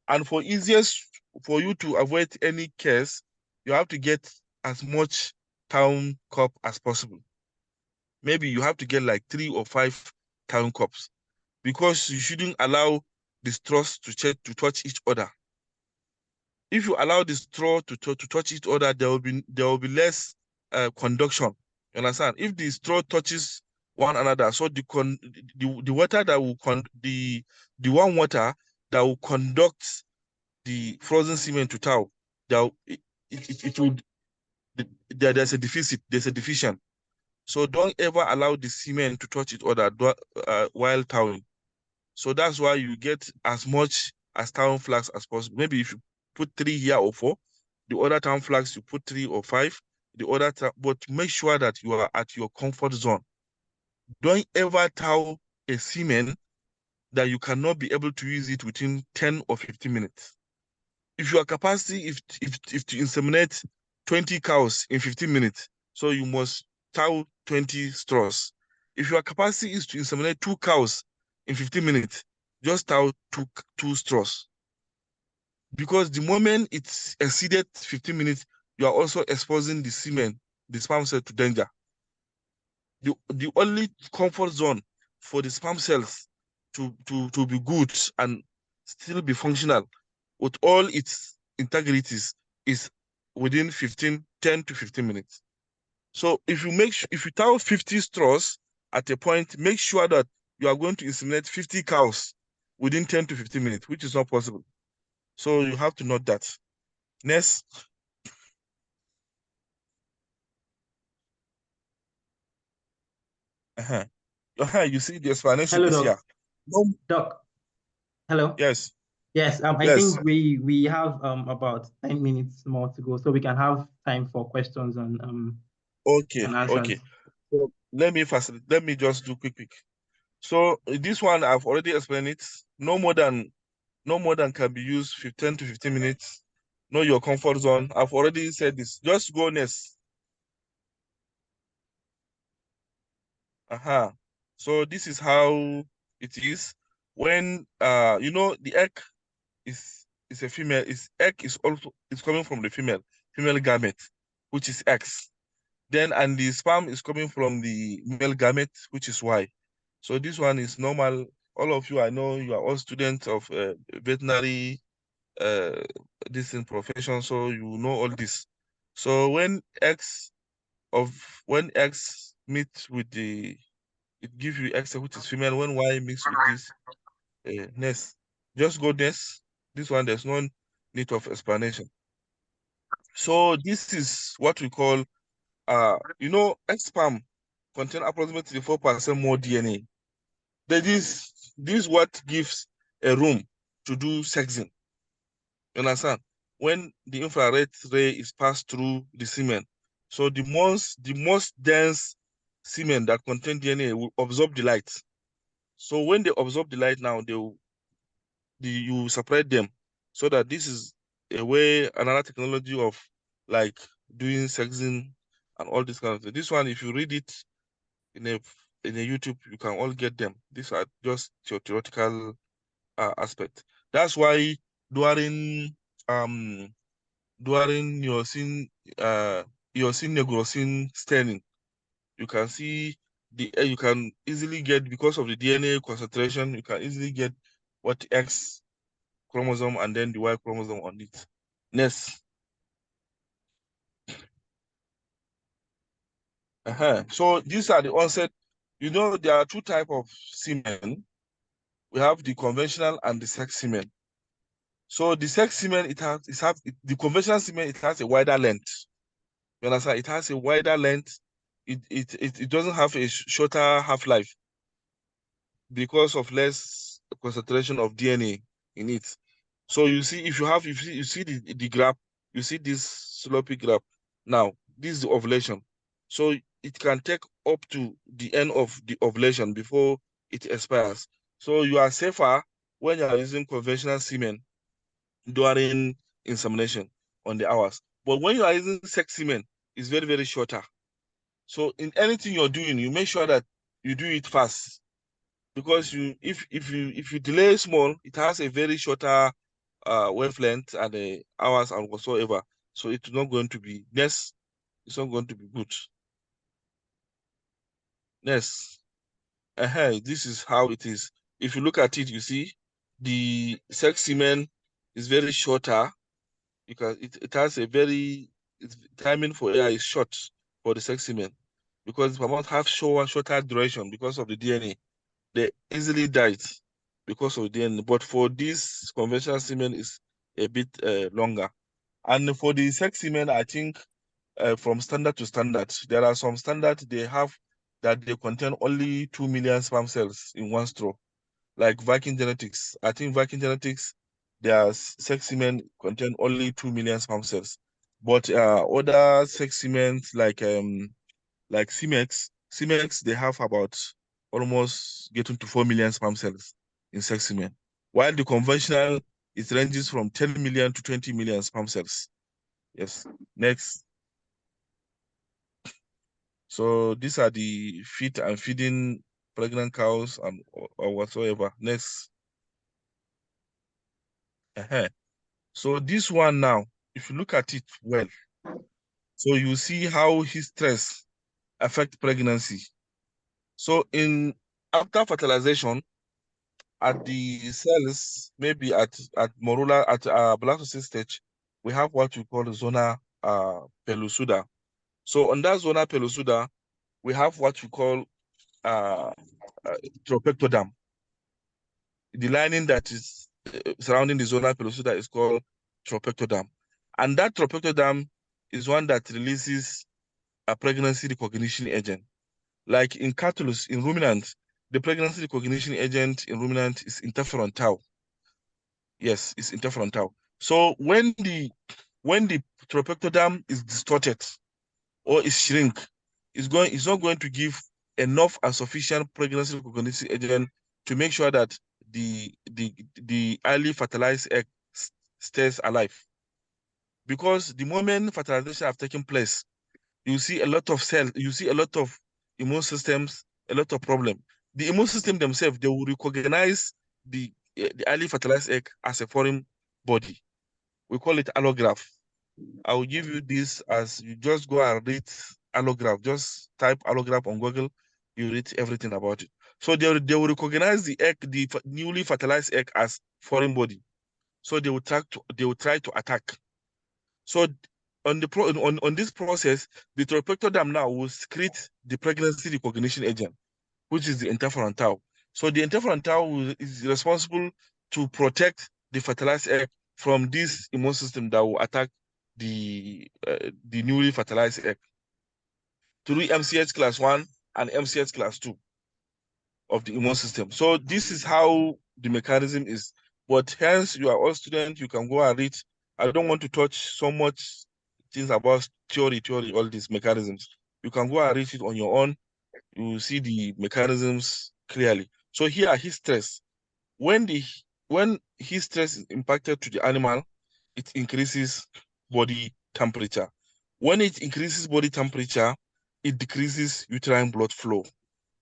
And for you to avoid any case, you have to get as much town cup as possible. Maybe you have to get like 3 or 5 town cups, because you shouldn't allow the straws to touch each other. If you allow the straw to touch each other, there will be less conduction. You understand? If the straw touches one another, so the water that will the warm water that will conduct the frozen cement to tow, it will there's a deficit. There's a deficient. So don't ever allow the cement to touch each other while towing. So that's why you get as much as town flags as possible. Maybe if you put 3 here or 4, the other town flags you put 3 or 5, but make sure that you are at your comfort zone. Don't ever tow a cement that you cannot be able to use it within 10 or 15 minutes. If your capacity if to inseminate 20 cows in 15 minutes, so you must tow 20 straws. If your capacity is to inseminate 2 cows in 15 minutes, just tow two straws. Because the moment it's exceeded 15 minutes, you are also exposing the semen, the sperm cell, to danger. The only comfort zone for the sperm cells to be good and still be functional with all its integrities is within 10 to 15 minutes. So if you tow 50 straws at a point, make sure that you are going to inseminate 50 cows within 10 to 15 minutes, which is not possible. So you have to note that. Next. You see the explanation Hello, is here. Doc. No. Doc. Hello. Yes. Yes. I Yes. think we have about 10 minutes more to go, so we can have time for questions Okay. and Okay. answers. So let me just do quick. So this one I've already explained it. No more than can be used 10 to 15 minutes. Know your comfort zone. I've already said this. Just go next. So this is how it is when the egg is a female. Egg is coming from the female gamete, which is X. Then and the sperm is coming from the male gamete, which is Y. So this one is normal. All of you, I know you are all students of veterinary this in profession, so you know all this. So when X meet with it gives you X, which is female. When Y mix with this nest, just go nest. This one there's no need of explanation. So this is what we call X sperm contain approximately 4% more DNA. This is what gives a room to do sexing. You understand? When the infrared ray is passed through the semen, so the most dense semen that contain DNA will absorb the light. So when they absorb the light now, you separate them, so that this is another technology of like doing sexing and all this kind of thing. This one, if you read it in a YouTube, you can all get them. These are just theoretical aspect. That's why during Eosin Negrosine staining, you can see you can easily get, because of the DNA concentration, you can easily get what X chromosome and then the Y chromosome on it. Next. So these are the onset. There are 2 types of semen. We have the conventional and the sex semen. So the sex semen, the conventional semen, it has a wider length. You understand? It has a wider length. It doesn't have a shorter half-life because of less concentration of DNA in it. So you see, if you see the graph, you see this sloppy graph. Now, this is the ovulation. So it can take up to the end of the ovulation before it expires. So you are safer when you are using conventional semen during insemination on the hours. But when you are using sex semen, it's very, very shorter. So in anything you're doing, you make sure that you do it fast, because if you delay small, it has a very shorter wavelength and hours and whatsoever. So it's not going to be it's not going to be good. Yes. This is how it is. If you look at it, you see the sex semen is very shorter, because it has a very timing for air is short for the sex semen, because sperm have shorter duration because of the DNA. They easily died because of the DNA. But for this conventional semen is a bit longer. And for the sex semen, I think from standard to standard, there are some standards they have that they contain only 2 million sperm cells in one straw, like Viking Genetics. I think Viking Genetics, their sex semen contain only 2 million sperm cells. But other sex semen like Cimex, they have about almost getting to 4 million sperm cells in sex semen. While the conventional, it ranges from 10 million to 20 million sperm cells. Yes. Next. So these are the feed and feeding pregnant cows and or whatsoever. Next. So this one now, if you look at it well, so you see how his stress affect pregnancy. So in after fertilization, at the cells, maybe at morula at blastocyst stage, we have what we call zona pellucida. So on that zona pellucida, we have what we call uh, tropectoderm. The lining that is surrounding the zona pellucida is called tropectoderm, and that tropectoderm is one that releases a pregnancy recognition agent. Like in cattle, in ruminants, the pregnancy recognition agent in ruminant is interferon tau. Yes, it's interferon tau. So when the tropectoderm is distorted or is shrink, it's not going to give enough and sufficient pregnancy recognition agent to make sure that the early fertilized egg stays alive. Because the moment fertilization have taken place, you see a lot of cells, you see a lot of immune systems, a lot of problem. The immune system themselves, they will recognize the early fertilized egg as a foreign body. We call it allograft. I will give you this as you just go and read allograft. Just type allograft on Google, you read everything about it. So they will recognize the egg, the newly fertilized egg, as foreign body. So they will try to attack. So on this process, the tropectoderm now will secrete the pregnancy recognition agent, which is the interferon tau. So the interferon tau is responsible to protect the fertilized egg from this immune system that will attack the newly fertilized egg through MCH class 1 and MCH class 2 of the immune system. So this is how the mechanism is. But hence, you are all students, you can go and read. I don't want to touch so much things about theory, all these mechanisms. You can go and read it on your own. You will see the mechanisms clearly. So here, heat stress. When heat stress is impacted to the animal, it increases body temperature. When it increases body temperature, it decreases uterine blood flow.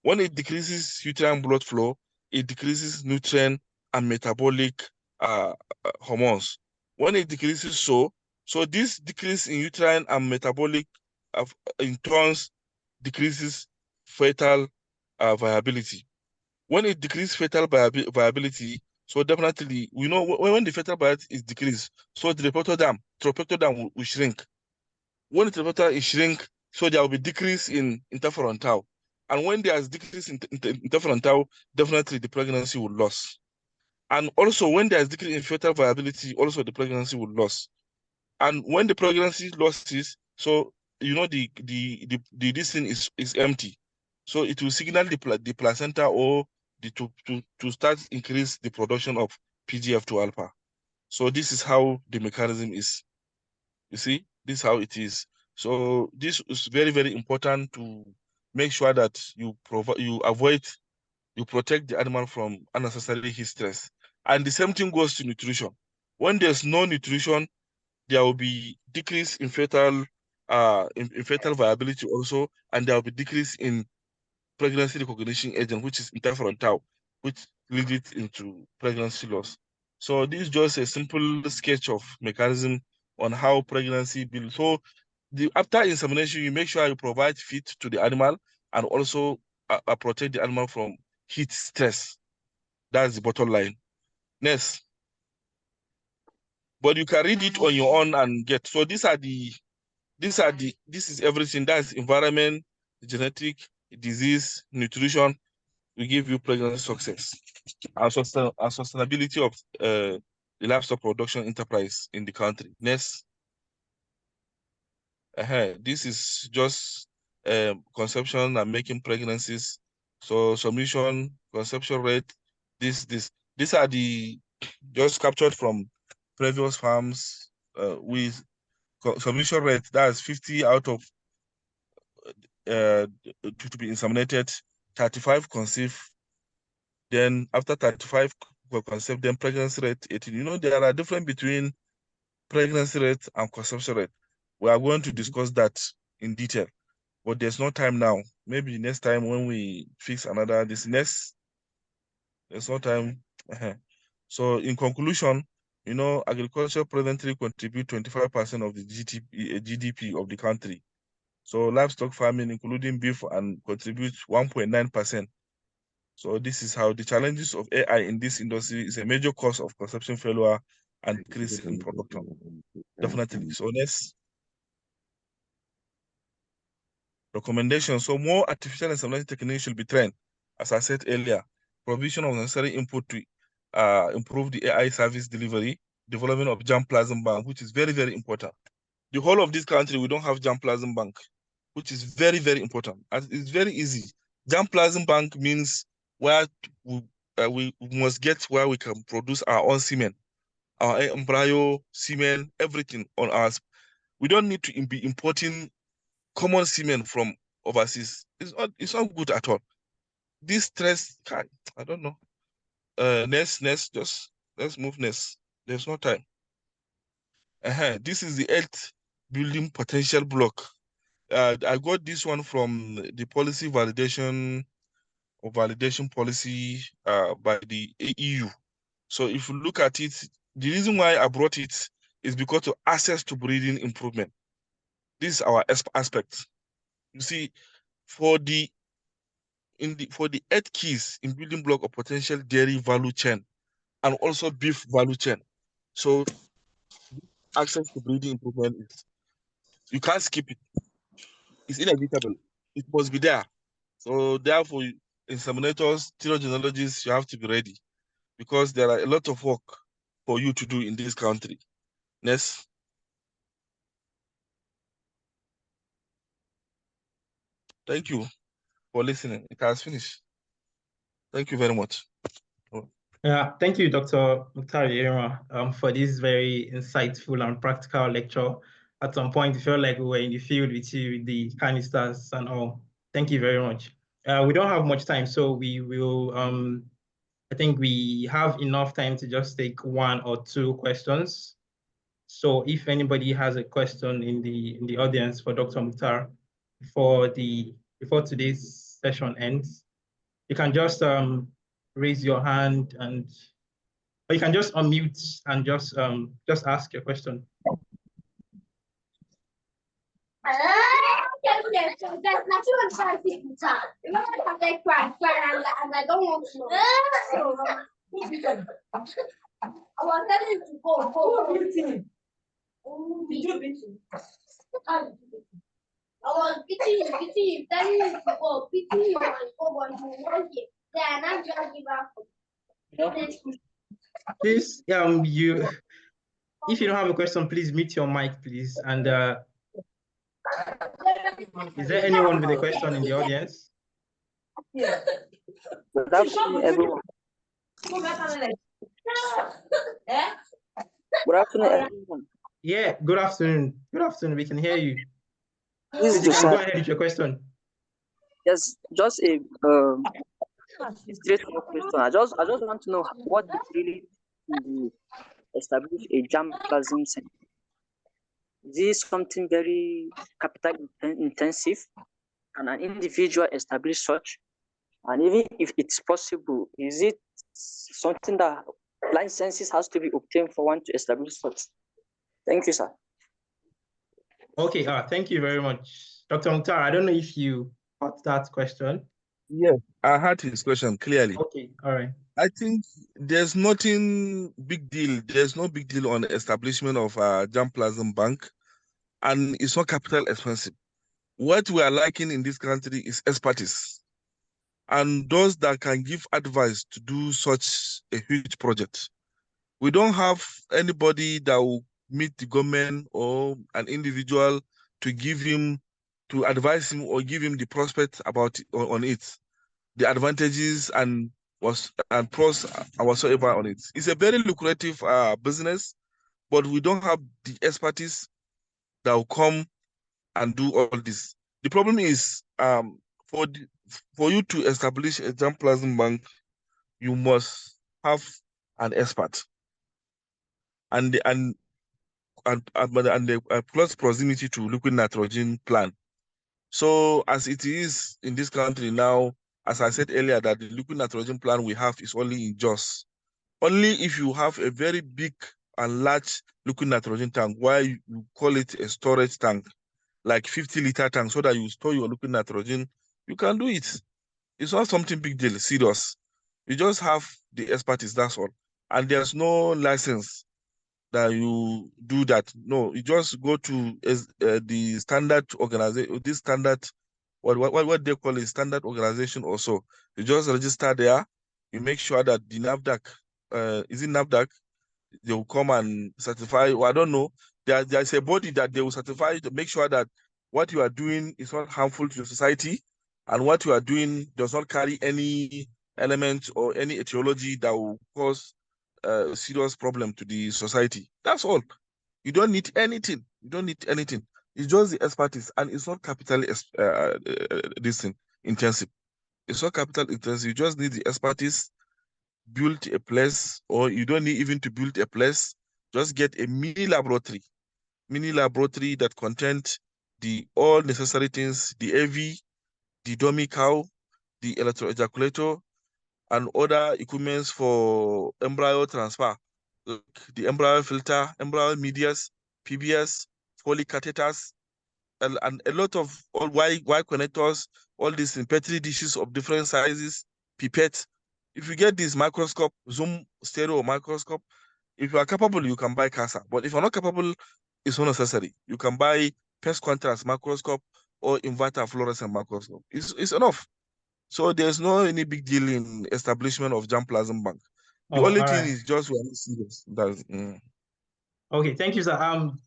When it decreases uterine blood flow, it decreases nutrient and metabolic hormones. When it decreases so this decrease in uterine and metabolic in turns decreases fetal viability. When it decreases fetal viability, so definitely we know when the fetal viability is decreased, so the tropectoderm will shrink. When the tropectoderm is shrink, so there will be decrease in interferon tau. And when there is decrease in interferon tau, definitely the pregnancy will lose. And also when there is decrease in fetal viability, also the pregnancy will lose. And when the pregnancy losses, so you know this thing is empty. So it will signal the placenta or to start increase the production of PGF2 alpha. So this is how the mechanism is. You see, this is how it is. So this is very, very important to make sure that you protect the animal from unnecessary heat stress. And the same thing goes to nutrition. When there's no nutrition, there will be decrease in fetal in fetal viability also, and there will be decrease in pregnancy recognition agent, which is interferon tau, which leads into pregnancy loss. So this is just a simple sketch of mechanism on how pregnancy builds. So after insemination, you make sure you provide feed to the animal and also protect the animal from heat stress. That's the bottom line. Next. But you can read it on your own and get. So this is everything. That's environment, genetic, disease, nutrition. We give you pregnancy success and sustainability of the livestock production enterprise in the country. Next. This is just conception and making pregnancies. So submission, conception rate, these are the just captured from previous farms with submission rate, that's 50 out of to be inseminated, 35 conceive. Then after 35 were conceived, then pregnancy rate 18. You know, there are difference between pregnancy rate and conception rate. We are going to discuss that in detail, but there's no time now. Maybe next time when we fix another, there's no time. So in conclusion, you know, agriculture presently contribute 25% of the GDP of the country. So livestock farming, including beef, and contributes 1.9%. So this is how the challenges of AI in this industry is a major cause of conception failure and decrease in production. Definitely. So next. Recommendation. So more artificial insemination techniques should be trained. As I said earlier, provision of necessary input to improve the AI service delivery, development of germplasm bank, which is very, very important. The whole of this country, we don't have germplasm bank, which is very, very important. And it's very easy. Germplasm bank means where we must get where we can produce our own semen, our embryo, semen, everything on us. We don't need to be importing common semen from overseas. It's not good at all. This stress, I don't know. Next, just let's move next. There's no time. This is the health building potential block. I got this one from the policy validation or validation policy by the EU. So if you look at it, the reason why I brought it is because of access to breeding improvement. This is our aspect. You see, for the 8 keys in building block of potential dairy value chain and also beef value chain. So access to breeding improvement is, you can't skip it. It's inevitable. It must be there. So therefore, inseminators, telogenealogists, you have to be ready because there are a lot of work for you to do in this country. Next. Thank you for listening. It has finished. Thank you very much. Yeah, thank you, Dr. Mukhtar Yerima, for this very insightful and practical lecture. At some point, it felt like we were in the field with you, with the canisters and all. Thank you very much. We don't have much time, so we will, I think we have enough time to just take 1 or 2 questions. So if anybody has a question in the audience for Dr. Mukhtar before today's session ends, you can just raise your hand, or you can just unmute and just ask your question. Please, if you don't have a question, please mute your mic, please. And is there anyone with a question in the audience? Good afternoon, everyone. Good afternoon, everyone. Yeah, good afternoon. Good afternoon. We can hear you. This is you can go ahead with your question. Yes, just a straightforward question. I just want to know what is really to establish a germplasm center. Is this something very capital intensive? Can an individual establish such? And even if it's possible, is it something that licenses has to be obtained for one to establish such? Thank you, sir. Okay, thank you very much. Dr. Mukhtar, I don't know if you got that question. Yes, I heard his question clearly. Okay, all right. I think there's nothing big deal. There's no big deal on the establishment of a germplasm bank, and it's not capital expensive. What we are lacking in this country is expertise, and those that can give advice to do such a huge project. We don't have anybody that will meet the government or an individual to give him, to advise him or give him the prospect about on it, the advantages and pros whatsoever on it. It's a very lucrative business, but we don't have the expertise that will come and do all this. The problem is for you to establish a germplasm bank, you must have an expert and the close proximity to liquid nitrogen plant. So as it is in this country now, as I said earlier, that the liquid nitrogen plant we have is only in Jos. Only if you have a very big and large liquid nitrogen tank, why you call it a storage tank, like 50-liter tank, so that you store your liquid nitrogen, you can do it. It's not something big deal, serious. You just have the expertise, that's all. And there's no license that you do that. No, you just go to the standard organization, this standard, what they call a standard organization or so. You just register there. You make sure that the NAFDAC, is it NAFDAC? They will come and certify. Well, I don't know. There's a body that they will certify to make sure that what you are doing is not harmful to the society, and what you are doing does not carry any element or any etiology that will cause a serious problem to the society. That's all. You don't need anything. You don't need anything. It's just the expertise, and it's not capital intensive. It's not capital intensive. You just need the expertise. Build a place, or you don't need even to build a place. Just get a mini laboratory that contains the all necessary things: the AV, the dummy cow, the electroejaculator, and other equipments for embryo transfer, like the embryo filter, embryo medias, PBS, Foley catheters, and a lot of all Y connectors, all these in petri dishes of different sizes, pipette. If you get this microscope, zoom stereo microscope, if you are capable, you can buy CASA. But if you're not capable, it's not necessary. You can buy pest contrast microscope or inverter fluorescent microscope. It's enough. So there's no any big deal in establishment of germplasm bank. The only thing is just we are not serious. Okay, thank you, sir.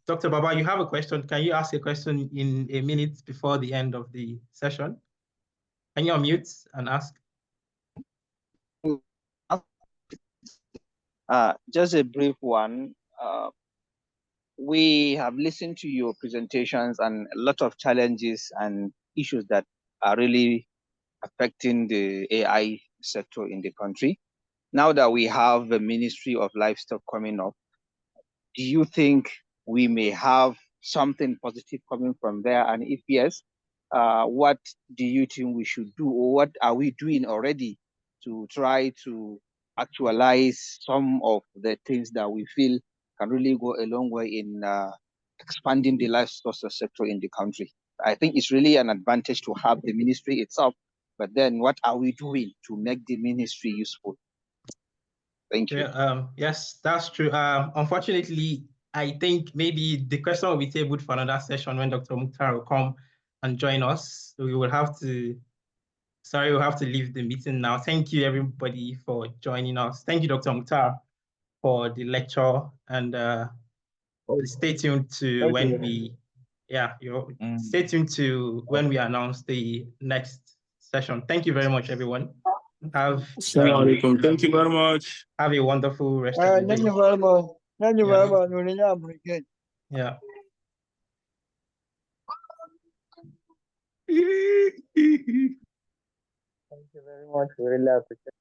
Dr. Baba, you have a question. Can you ask a question in a minute before the end of the session? Can you unmute and ask? Just a brief one. We have listened to your presentations and a lot of challenges and issues that are really affecting the AI sector in the country. Now that we have the Ministry of Livestock coming up, do you think we may have something positive coming from there? And if yes, what do you think we should do, or what are we doing already to try to actualize some of the things that we feel can really go a long way in expanding the livestock sector in the country? I think it's really an advantage to have the ministry itself, but then what are we doing to make the ministry useful? Thank you. Yeah, yes, that's true. Unfortunately, I think maybe the question will be tabled for another session when Dr. Mukhtar will come and join us. So we'll have to leave the meeting now. Thank you, everybody, for joining us. Thank you, Dr. Mukhtar, for the lecture, and stay tuned to when we announce the next session. Thank you very much, everyone. Thank you very much. Have a wonderful rest of the day. Thank you very much. Thank you very much. Yeah. Thank you very much. We really appreciate it.